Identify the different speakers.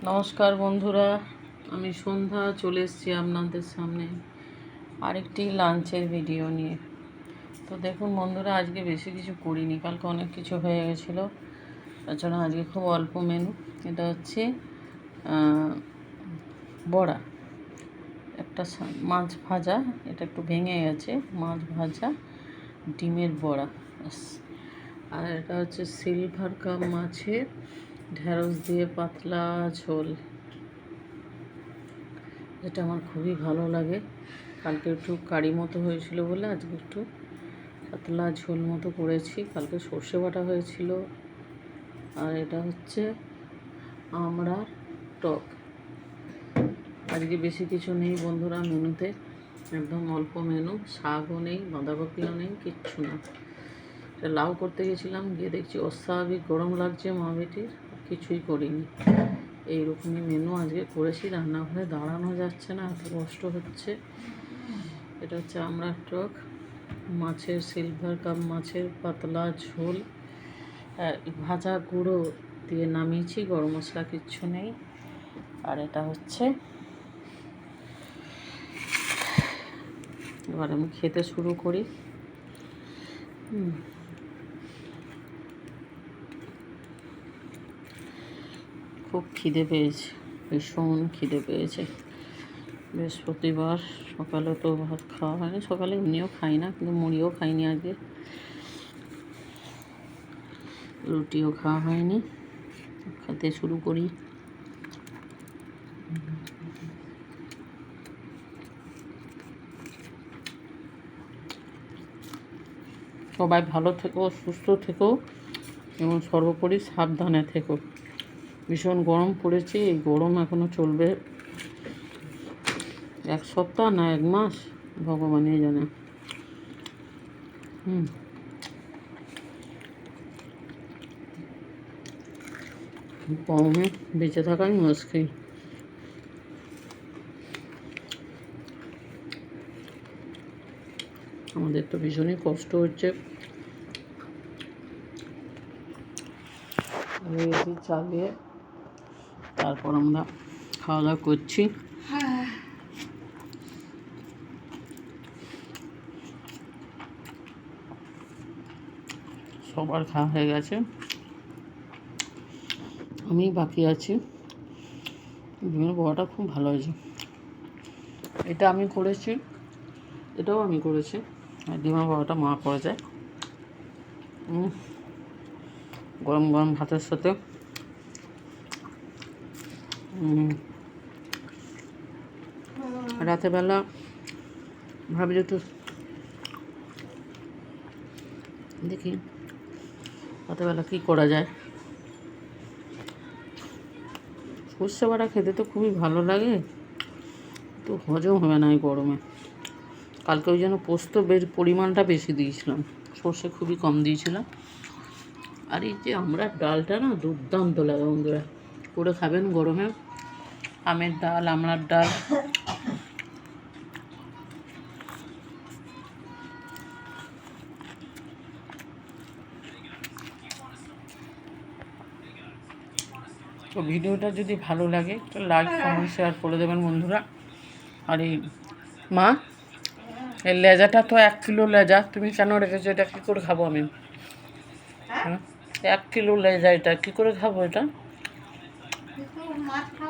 Speaker 1: নমস্কার বন্ধুরা, আমি সন্ধ্যা চলে এসেছি আপনাদের সামনে আরেকটি লাঞ্চের ভিডিও নিয়ে। তো দেখুন বন্ধুরা, আজকে বেশি কিছু করিনি, কালকে অনেক কিছু হয়ে গেছিলো, তাছাড়া আজকে খুব অল্প মেনু। এটা হচ্ছে বড়া, একটা মাছ ভাজা, এটা একটু ভেঙে গেছে, মাছ ভাজা, ডিমের বড়া, আর এটা হচ্ছে সিলভার কাপ মাছের ঢেঁড়স দিয়ে পাতলা ঝোল, যেটা আমার খুবই ভালো লাগে। কালকে একটু কারি মতো হয়েছিল বলে আজকে একটু পাতলা ঝোল মতো করেছি। কালকে সর্ষে বাটা হয়েছিল। আর এটা হচ্ছে আমড়ার টক। আজকে বেশি কিছু নেই বন্ধুরা মেনুতে, একদম অল্প মেনু। শাকও নেই, বাঁধাকপিও নেই, কিচ্ছু না। এটা লাউ করতে গেছিলাম, গিয়ে দেখছি অস্বাভাবিক গরম লাগছে মা বেটির, কিছুই করিনি। এইরকমই মেনু আজকে করেছি। রান্নাঘরে দাঁড়ানো যাচ্ছে না, এত কষ্ট হচ্ছে। এটা হচ্ছে আমড়ার টক, মাছের সিলভার কাপ মাছের পাতলা ঝোল, ভাজা গুঁড়ো দিয়ে নামিয়েছি, গরম মশলা কিচ্ছু নেই। আর এটা হচ্ছে, এবার আমি খেতে শুরু করি। খুব খিদে পেয়েছে, ভীষণ খিদে পেয়েছে। বৃহস্পতিবার সকালে তো ভাত খাওয়া হয়নি, সকালে এমনিও খাই না, কিন্তু মুড়িও খাইনি আজকে, রুটিও খাওয়া হয়নি। খেতে শুরু করি। সবাই ভালো থেকো, সুস্থ থেকো এবং সর্বোপরি সাবধানে থেকো। ভীষণ গরম পড়েছে, এই গরম এখনও চলবে এক সপ্তাহ না এক মাস, ভগবানই জানে। গরমে বেঁচে থাকাই মুশকিল। আমাদের তো ভীষণই কষ্ট হচ্ছে। এসি চালিয়ে তারপর আমরা খাওয়া দাওয়া করছি। সবার খাওয়া হয়ে গেছে, আমি বাকি আছি। ডিমের বড়াটা খুব ভালো হয়েছে। এটা আমি করেছি, এটাও আমি করেছি। আর ডিমের বড়াটা মা করেছে। গরম গরম ভাতের সাথে রাতেরবেলা ভাবি যে একটু দেখি রাতেরবেলা কী করা যায়। সর্ষে বাটা খেতে তো খুবই ভালো লাগে, তো হজম হবে না এই গরমে। কালকে ওই জন্য পোস্ত পরিমাণটা বেশি দিয়েছিলাম, সর্ষে খুবই কম দিয়েছিলাম। আর এই যে আমরা ডালটা না দুর্দান্ত লাগে বন্ধুরা, করে খাবেন গরমে। আমের ডাল, আমড়ার ডাল। তো ভিডিওটা যদি ভালো লাগে একটু লাইক কমেন্ট শেয়ার করে দেবেন বন্ধুরা। আর এই মা, এই লেজাটা তো 1 কিলো লেজা, তুমি কেন রেখেছো? এটা কী করে খাবো আমি? 1 কিলো লেজা, এটা কী করে খাবো? এটা